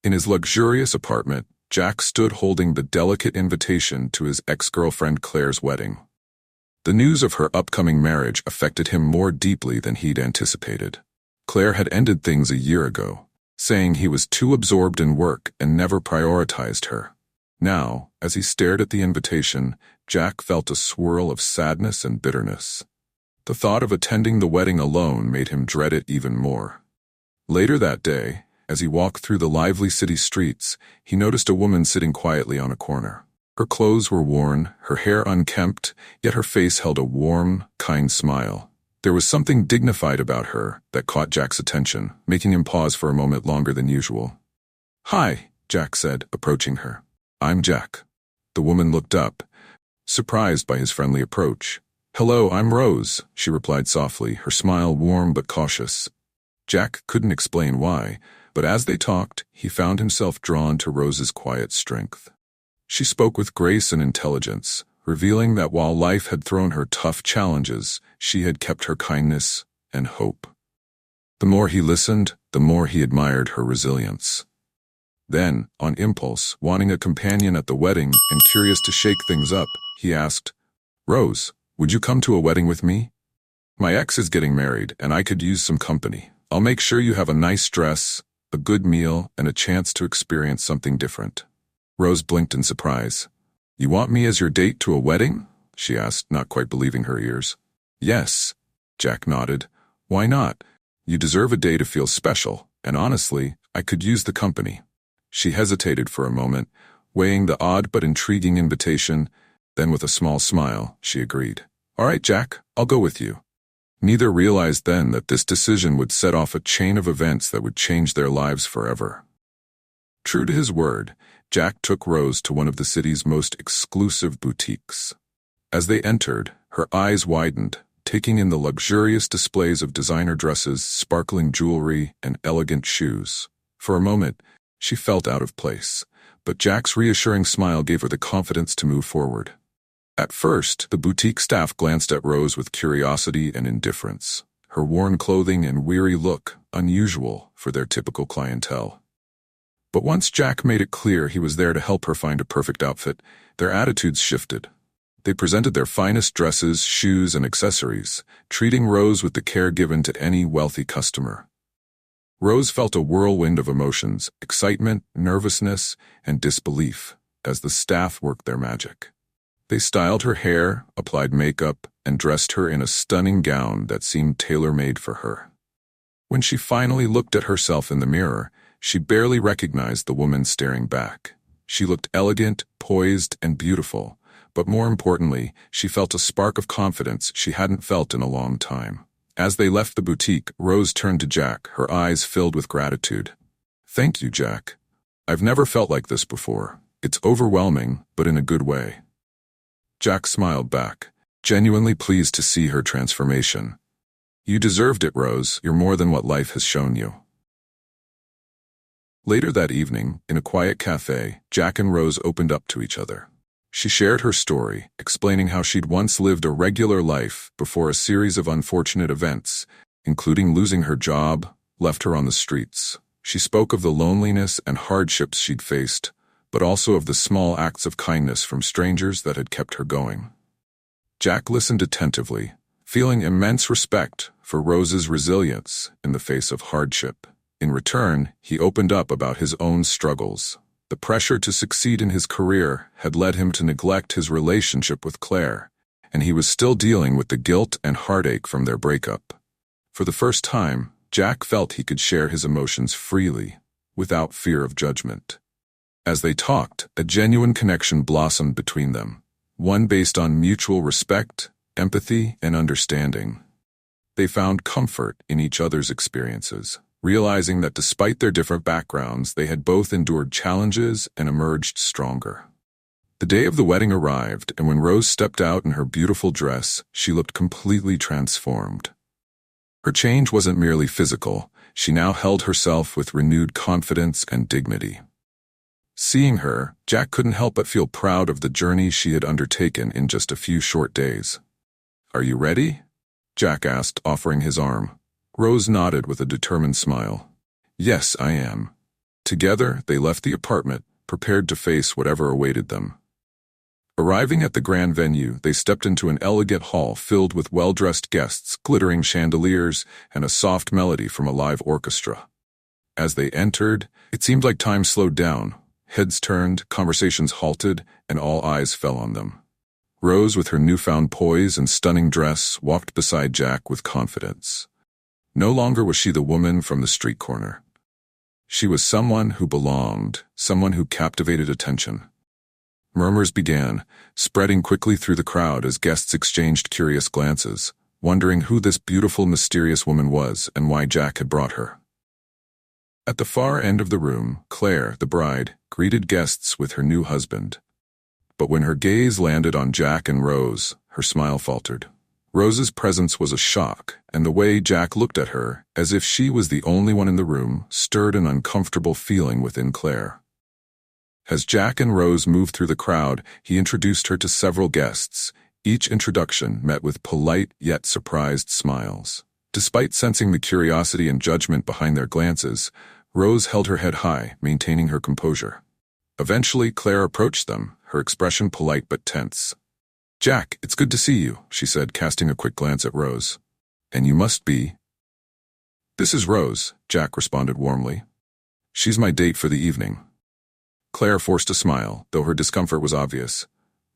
In his luxurious apartment, Jack stood holding the delicate invitation to his ex-girlfriend Claire's wedding. The news of her upcoming marriage affected him more deeply than he'd anticipated. Claire had ended things a year ago, saying he was too absorbed in work and never prioritized her. Now, as he stared at the invitation, Jack felt a swirl of sadness and bitterness. The thought of attending the wedding alone made him dread it even more. Later that day, as he walked through the lively city streets, he noticed a woman sitting quietly on a corner. Her clothes were worn, her hair unkempt, yet her face held a warm, kind smile. There was something dignified about her that caught Jack's attention, making him pause for a moment longer than usual. "Hi," Jack said, approaching her. "I'm Jack." The woman looked up, surprised by his friendly approach. "Hello, I'm Rose," she replied softly, her smile warm but cautious. Jack couldn't explain why, but as they talked, he found himself drawn to Rose's quiet strength. She spoke with grace and intelligence, revealing that while life had thrown her tough challenges, she had kept her kindness and hope. The more he listened, the more he admired her resilience. Then, on impulse, wanting a companion at the wedding and curious to shake things up, he asked, "Rose, would you come to a wedding with me? My ex is getting married, and I could use some company. I'll make sure you have a nice dress, a good meal, and a chance to experience something different." Rose blinked in surprise. "You want me as your date to a wedding?" she asked, not quite believing her ears. "Yes," Jack nodded. "Why not? You deserve a day to feel special, and honestly, I could use the company." She hesitated for a moment, weighing the odd but intriguing invitation. Then with a small smile, she agreed. "All right, Jack, I'll go with you." Neither realized then that this decision would set off a chain of events that would change their lives forever. True to his word, Jack took Rose to one of the city's most exclusive boutiques. As they entered, her eyes widened, taking in the luxurious displays of designer dresses, sparkling jewelry, and elegant shoes. For a moment, she felt out of place, but Jack's reassuring smile gave her the confidence to move forward. At first, the boutique staff glanced at Rose with curiosity and indifference, her worn clothing and weary look unusual for their typical clientele. But once Jack made it clear he was there to help her find a perfect outfit, their attitudes shifted. They presented their finest dresses, shoes, and accessories, treating Rose with the care given to any wealthy customer. Rose felt a whirlwind of emotions, excitement, nervousness, and disbelief, as the staff worked their magic. They styled her hair, applied makeup, and dressed her in a stunning gown that seemed tailor-made for her. When she finally looked at herself in the mirror, she barely recognized the woman staring back. She looked elegant, poised, and beautiful, but more importantly, she felt a spark of confidence she hadn't felt in a long time. As they left the boutique, Rose turned to Jack, her eyes filled with gratitude. "Thank you, Jack. I've never felt like this before. It's overwhelming, but in a good way." Jack smiled back, genuinely pleased to see her transformation. "You deserved it, Rose. You're more than what life has shown you." Later that evening, in a quiet cafe, Jack and Rose opened up to each other. She shared her story, explaining how she'd once lived a regular life before a series of unfortunate events, including losing her job, left her on the streets. She spoke of the loneliness and hardships she'd faced, but also of the small acts of kindness from strangers that had kept her going. Jack listened attentively, feeling immense respect for Rose's resilience in the face of hardship. In return, he opened up about his own struggles. The pressure to succeed in his career had led him to neglect his relationship with Claire, and he was still dealing with the guilt and heartache from their breakup. For the first time, Jack felt he could share his emotions freely, without fear of judgment. As they talked, a genuine connection blossomed between them, one based on mutual respect, empathy, and understanding. They found comfort in each other's experiences, realizing that despite their different backgrounds, they had both endured challenges and emerged stronger. The day of the wedding arrived, and when Rose stepped out in her beautiful dress, she looked completely transformed. Her change wasn't merely physical. She now held herself with renewed confidence and dignity. Seeing her, Jack couldn't help but feel proud of the journey she had undertaken in just a few short days. "Are you ready?" Jack asked, offering his arm. Rose nodded with a determined smile. "Yes, I am. Together, they left the apartment, prepared to face whatever awaited them. Arriving at the grand venue, they stepped into an elegant hall filled with well-dressed guests, glittering chandeliers, and a soft melody from a live orchestra. As they entered, it seemed like time slowed down. Heads turned, conversations halted, and all eyes fell on them. Rose, with her newfound poise and stunning dress, walked beside Jack with confidence. No longer was she the woman from the street corner. She was someone who belonged, someone who captivated attention. Murmurs began, spreading quickly through the crowd as guests exchanged curious glances, wondering who this beautiful, mysterious woman was and why Jack had brought her. At the far end of the room, Claire, the bride, greeted guests with her new husband. But when her gaze landed on Jack and Rose, her smile faltered. Rose's presence was a shock, and the way Jack looked at her, as if she was the only one in the room, stirred an uncomfortable feeling within Claire. As Jack and Rose moved through the crowd, he introduced her to several guests, each introduction met with polite yet surprised smiles. Despite sensing the curiosity and judgment behind their glances, Rose held her head high, maintaining her composure. Eventually, Claire approached them, her expression polite but tense. "Jack, it's good to see you," she said, casting a quick glance at Rose. "And you must be—" "This is Rose," Jack responded warmly. "She's my date for the evening." Claire forced a smile, though her discomfort was obvious.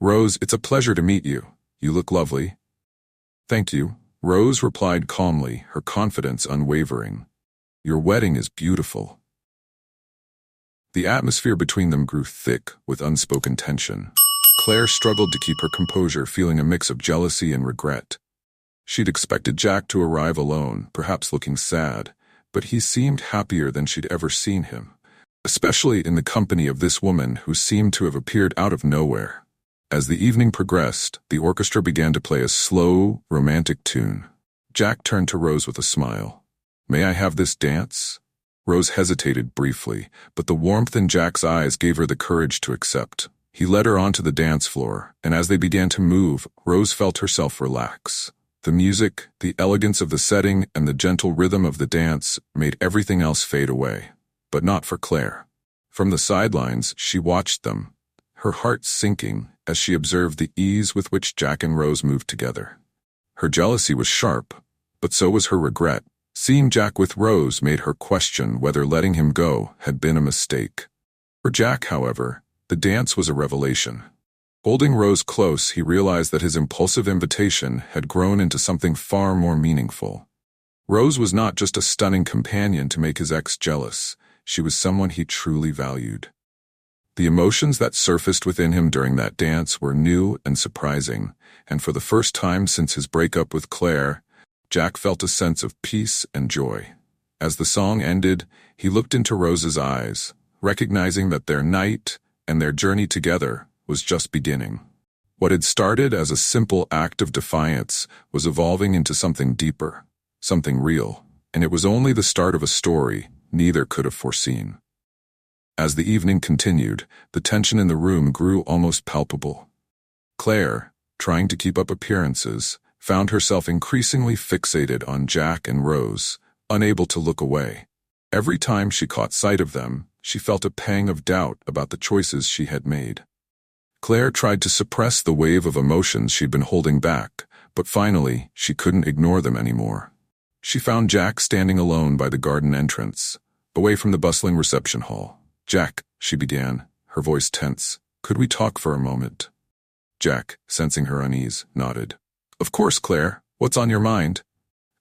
"Rose, it's a pleasure to meet you. You look lovely." "Thank you," Rose replied calmly, her confidence unwavering. "Your wedding is beautiful." The atmosphere between them grew thick with unspoken tension. Claire struggled to keep her composure, feeling a mix of jealousy and regret. She'd expected Jack to arrive alone, perhaps looking sad, but he seemed happier than she'd ever seen him, especially in the company of this woman who seemed to have appeared out of nowhere. As the evening progressed, the orchestra began to play a slow, romantic tune. Jack turned to Rose with a smile. "May I have this dance?" Rose hesitated briefly, but the warmth in Jack's eyes gave her the courage to accept. He led her onto the dance floor, and as they began to move, Rose felt herself relax. The music, the elegance of the setting, and the gentle rhythm of the dance made everything else fade away. But not for Claire. From the sidelines, she watched them, her heart sinking as she observed the ease with which Jack and Rose moved together. Her jealousy was sharp, but so was her regret. Seeing Jack with Rose made her question whether letting him go had been a mistake. For Jack, however, the dance was a revelation. Holding Rose close, he realized that his impulsive invitation had grown into something far more meaningful. Rose was not just a stunning companion to make his ex jealous. She was someone he truly valued. The emotions that surfaced within him during that dance were new and surprising, and for the first time since his breakup with Claire, Jack felt a sense of peace and joy. As the song ended, he looked into Rose's eyes, recognizing that their night and their journey together was just beginning. What had started as a simple act of defiance was evolving into something deeper, something real, and it was only the start of a story neither could have foreseen. As the evening continued, the tension in the room grew almost palpable. Claire, trying to keep up appearances, found herself increasingly fixated on Jack and Rose, unable to look away. Every time she caught sight of them, she felt a pang of doubt about the choices she had made. Claire tried to suppress the wave of emotions she'd been holding back, but finally, she couldn't ignore them anymore. She found Jack standing alone by the garden entrance, away from the bustling reception hall. "Jack," she began, her voice tense, "could we talk for a moment?" Jack, sensing her unease, nodded. "Of course, Claire. What's on your mind?"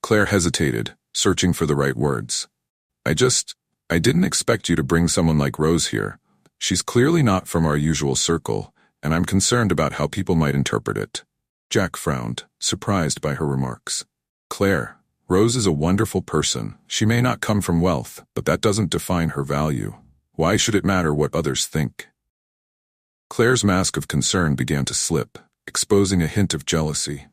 Claire hesitated, searching for the right words. I didn't expect you to bring someone like Rose here. She's clearly not from our usual circle, and I'm concerned about how people might interpret it." Jack frowned, surprised by her remarks. "Claire, Rose is a wonderful person. She may not come from wealth, but that doesn't define her value. Why should it matter what others think?" Claire's mask of concern began to slip, exposing a hint of jealousy.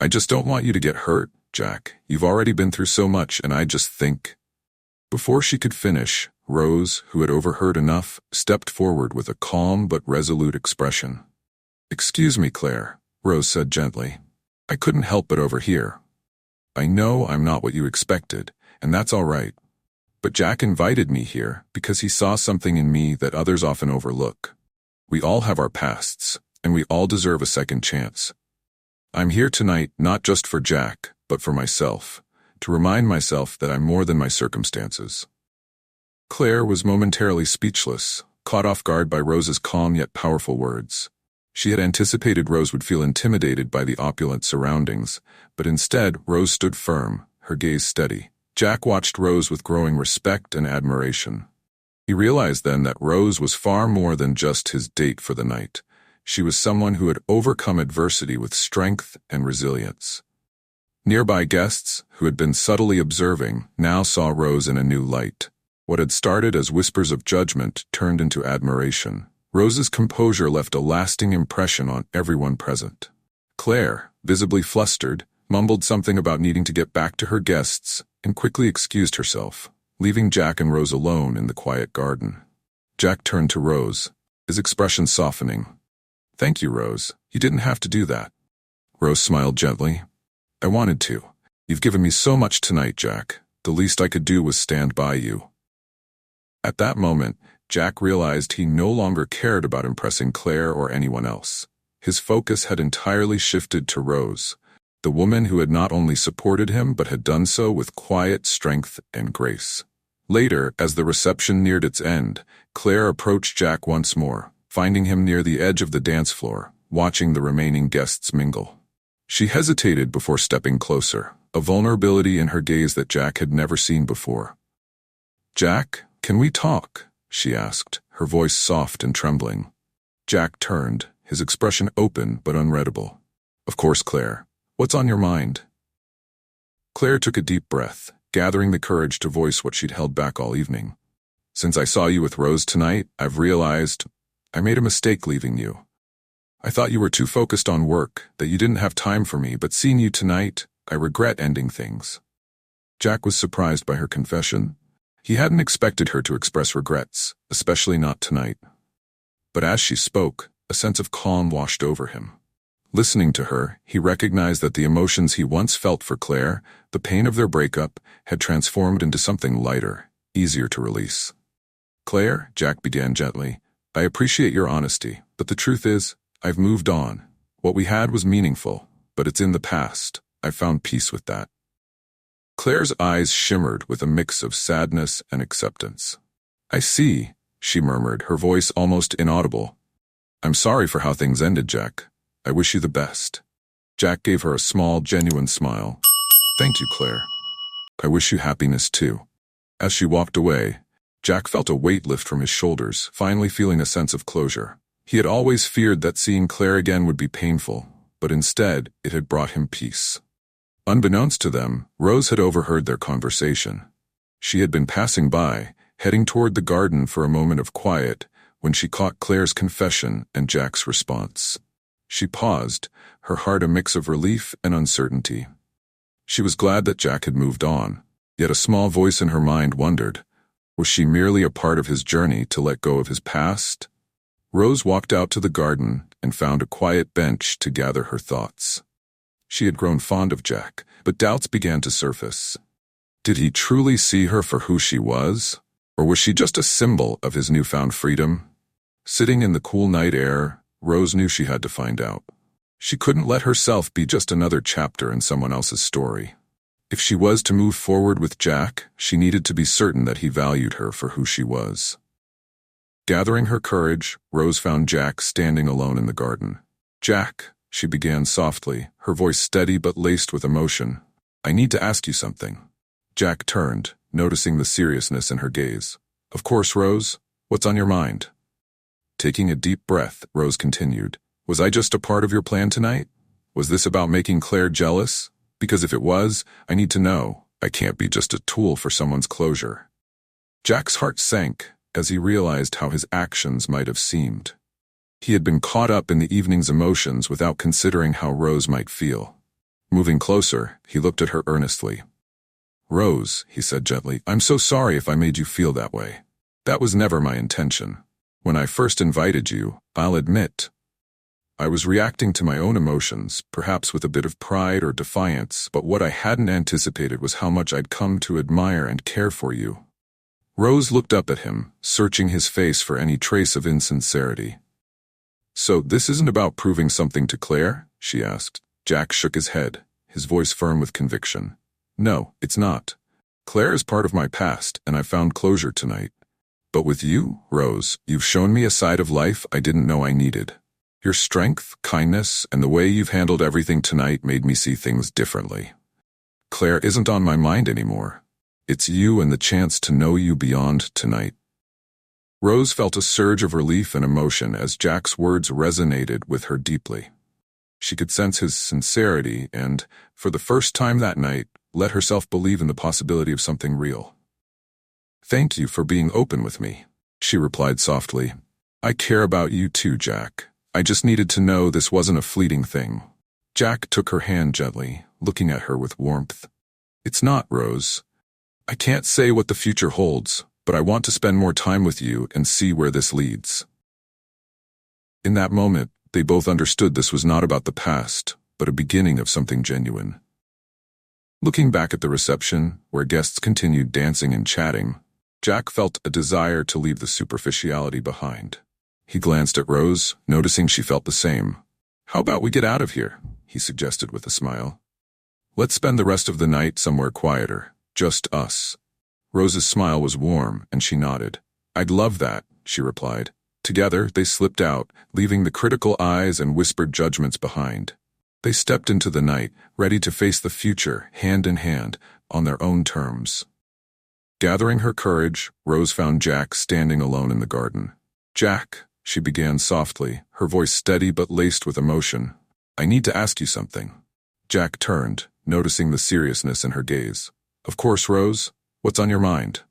"I just don't want you to get hurt, Jack. You've already been through so much, and I just think—" Before she could finish, Rose, who had overheard enough, stepped forward with a calm but resolute expression. "Excuse me, Claire," Rose said gently. "I couldn't help but overhear. I know I'm not what you expected, and that's all right. But Jack invited me here because he saw something in me that others often overlook. We all have our pasts, and we all deserve a second chance. I'm here tonight not just for Jack, but for myself, to remind myself that I'm more than my circumstances. Claire was momentarily speechless, caught off guard by Rose's calm yet powerful words. She had anticipated Rose would feel intimidated by the opulent surroundings, but instead Rose stood firm, her gaze steady. Jack watched Rose with growing respect and admiration. He realized then that Rose was far more than just his date for the night. She was someone who had overcome adversity with strength and resilience. Nearby guests, who had been subtly observing, now saw Rose in a new light. What had started as whispers of judgment turned into admiration. Rose's composure left a lasting impression on everyone present. Claire, visibly flustered, mumbled something about needing to get back to her guests and quickly excused herself, leaving Jack and Rose alone in the quiet garden. Jack turned to Rose, his expression softening. "Thank you, Rose. You didn't have to do that." Rose smiled gently. "I wanted to. You've given me so much tonight, Jack. The least I could do was stand by you." At that moment, Jack realized he no longer cared about impressing Claire or anyone else. His focus had entirely shifted to Rose, the woman who had not only supported him but had done so with quiet strength and grace. Later, as the reception neared its end, Claire approached Jack once more, finding him near the edge of the dance floor, watching the remaining guests mingle. She hesitated before stepping closer, a vulnerability in her gaze that Jack had never seen before. "Jack, can we talk?" she asked, her voice soft and trembling. Jack turned, his expression open but unreadable. "Of course, Claire. What's on your mind?" Claire took a deep breath, gathering the courage to voice what she'd held back all evening. "Since I saw you with Rose tonight, I've realized I made a mistake leaving you. I thought you were too focused on work, that you didn't have time for me, but seeing you tonight, I regret ending things." Jack was surprised by her confession. He hadn't expected her to express regrets, especially not tonight. But as she spoke, a sense of calm washed over him. Listening to her, he recognized that the emotions he once felt for Claire, the pain of their breakup, had transformed into something lighter, easier to release. "Claire," Jack began gently, "I appreciate your honesty, but the truth is, I've moved on. What we had was meaningful, but it's in the past. I've found peace with that." Claire's eyes shimmered with a mix of sadness and acceptance. "I see," she murmured, her voice almost inaudible. "I'm sorry for how things ended, Jack. I wish you the best." Jack gave her a small, genuine smile. "Thank you, Claire. I wish you happiness too." As she walked away, Jack felt a weight lift from his shoulders, finally feeling a sense of closure. He had always feared that seeing Claire again would be painful, but instead it had brought him peace. Unbeknownst to them, Rose had overheard their conversation. She had been passing by, heading toward the garden for a moment of quiet, when she caught Claire's confession and Jack's response. She paused, her heart a mix of relief and uncertainty. She was glad that Jack had moved on, yet a small voice in her mind wondered, was she merely a part of his journey to let go of his past? Rose walked out to the garden and found a quiet bench to gather her thoughts. She had grown fond of Jack, but doubts began to surface. Did he truly see her for who she was? Or was she just a symbol of his newfound freedom? Sitting in the cool night air, Rose knew she had to find out. She couldn't let herself be just another chapter in someone else's story. If she was to move forward with Jack, she needed to be certain that he valued her for who she was. Gathering her courage, Rose found Jack standing alone in the garden. "Jack," she began softly, her voice steady but laced with emotion, "I need to ask you something." Jack turned, noticing the seriousness in her gaze. "Of course, Rose. What's on your mind?" Taking a deep breath, Rose continued, "Was I just a part of your plan tonight? Was this about making Claire jealous? Because if it was, I need to know. I can't be just a tool for someone's closure." Jack's heart sank as he realized how his actions might have seemed. He had been caught up in the evening's emotions without considering how Rose might feel. Moving closer, he looked at her earnestly. "Rose," he said gently, "I'm so sorry if I made you feel that way. That was never my intention. When I first invited you, I'll admit, I was reacting to my own emotions, perhaps with a bit of pride or defiance, but what I hadn't anticipated was how much I'd come to admire and care for you. Rose looked up at him, searching his face for any trace of insincerity. "So this isn't about proving something to Claire?" she asked. Jack shook his head, his voice firm with conviction. "No, it's not. Claire is part of my past, and I found closure tonight. But with you, Rose, you've shown me a side of life I didn't know I needed. Your strength, kindness, and the way you've handled everything tonight made me see things differently. Claire isn't on my mind anymore. It's you and the chance to know you beyond tonight." Rose felt a surge of relief and emotion as Jack's words resonated with her deeply. She could sense his sincerity and, for the first time that night, let herself believe in the possibility of something real. "Thank you for being open with me," she replied softly. "I care about you too, Jack. I just needed to know this wasn't a fleeting thing." Jack took her hand gently, looking at her with warmth. "It's not, Rose. I can't say what the future holds, but I want to spend more time with you and see where this leads." In that moment, they both understood this was not about the past, but a beginning of something genuine. Looking back at the reception, where guests continued dancing and chatting, Jack felt a desire to leave the superficiality behind. He glanced at Rose, noticing she felt the same. "How about we get out of here?" he suggested with a smile. "Let's spend the rest of the night somewhere quieter, just us." Rose's smile was warm, and she nodded. "I'd love that," she replied. Together, they slipped out, leaving the critical eyes and whispered judgments behind. They stepped into the night, ready to face the future, hand in hand, on their own terms. Gathering her courage, Rose found Jack standing alone in the garden. "Jack," she began softly, her voice steady but laced with emotion. "I need to ask you something." Jack turned, noticing the seriousness in her gaze. "Of course, Rose. What's on your mind?"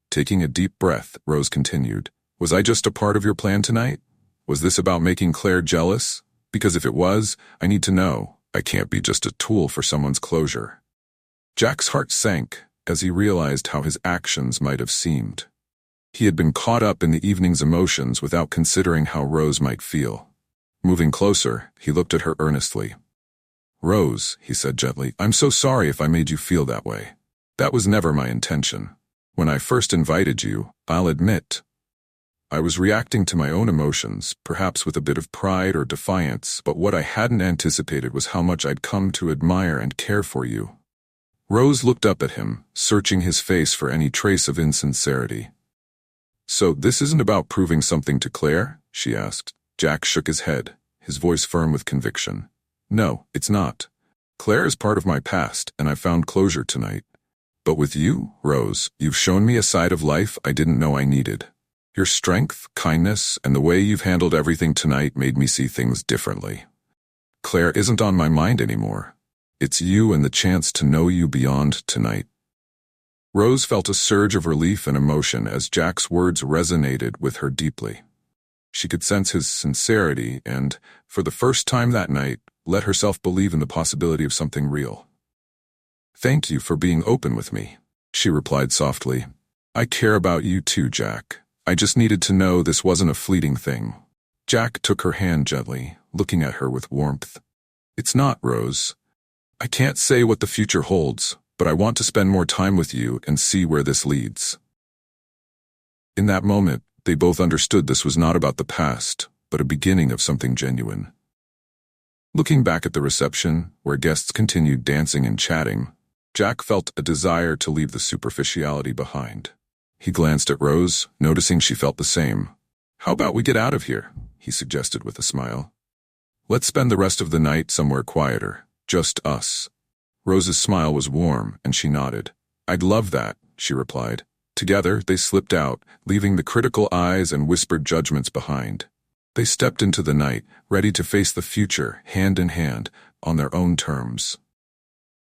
Taking a deep breath, Rose continued. "Was I just a part of your plan tonight? Was this about making Claire jealous? Because if it was, I need to know. I can't be just a tool for someone's closure." Jack's heart sank as he realized how his actions might have seemed. He had been caught up in the evening's emotions without considering how Rose might feel. Moving closer, he looked at her earnestly. "Rose," he said gently, "I'm so sorry if I made you feel that way. That was never my intention. When I first invited you, I'll admit, I was reacting to my own emotions, perhaps with a bit of pride or defiance, but what I hadn't anticipated was how much I'd come to admire and care for you." Rose looked up at him, searching his face for any trace of insincerity. "So this isn't about proving something to Claire?" she asked. Jack shook his head, his voice firm with conviction. "No, it's not. Claire is part of my past, and I found closure tonight. But with you, Rose, you've shown me a side of life I didn't know I needed. Your strength, kindness, and the way you've handled everything tonight made me see things differently. Claire isn't on my mind anymore. It's you and the chance to know you beyond tonight." Rose felt a surge of relief and emotion as Jack's words resonated with her deeply. She could sense his sincerity and, for the first time that night, let herself believe in the possibility of something real. "Thank you for being open with me," she replied softly. "I care about you too, Jack. I just needed to know this wasn't a fleeting thing." Jack took her hand gently, looking at her with warmth. "It's not, Rose. I can't say what the future holds, but I want to spend more time with you and see where this leads." In that moment, they both understood this was not about the past, but a beginning of something genuine. Looking back at the reception, where guests continued dancing and chatting, Jack felt a desire to leave the superficiality behind. He glanced at Rose, noticing she felt the same. "How about we get out of here?" he suggested with a smile. "Let's spend the rest of the night somewhere quieter, just us." Rose's smile was warm, and she nodded. "I'd love that," she replied. Together, they slipped out, leaving the critical eyes and whispered judgments behind. They stepped into the night, ready to face the future, hand in hand, on their own terms.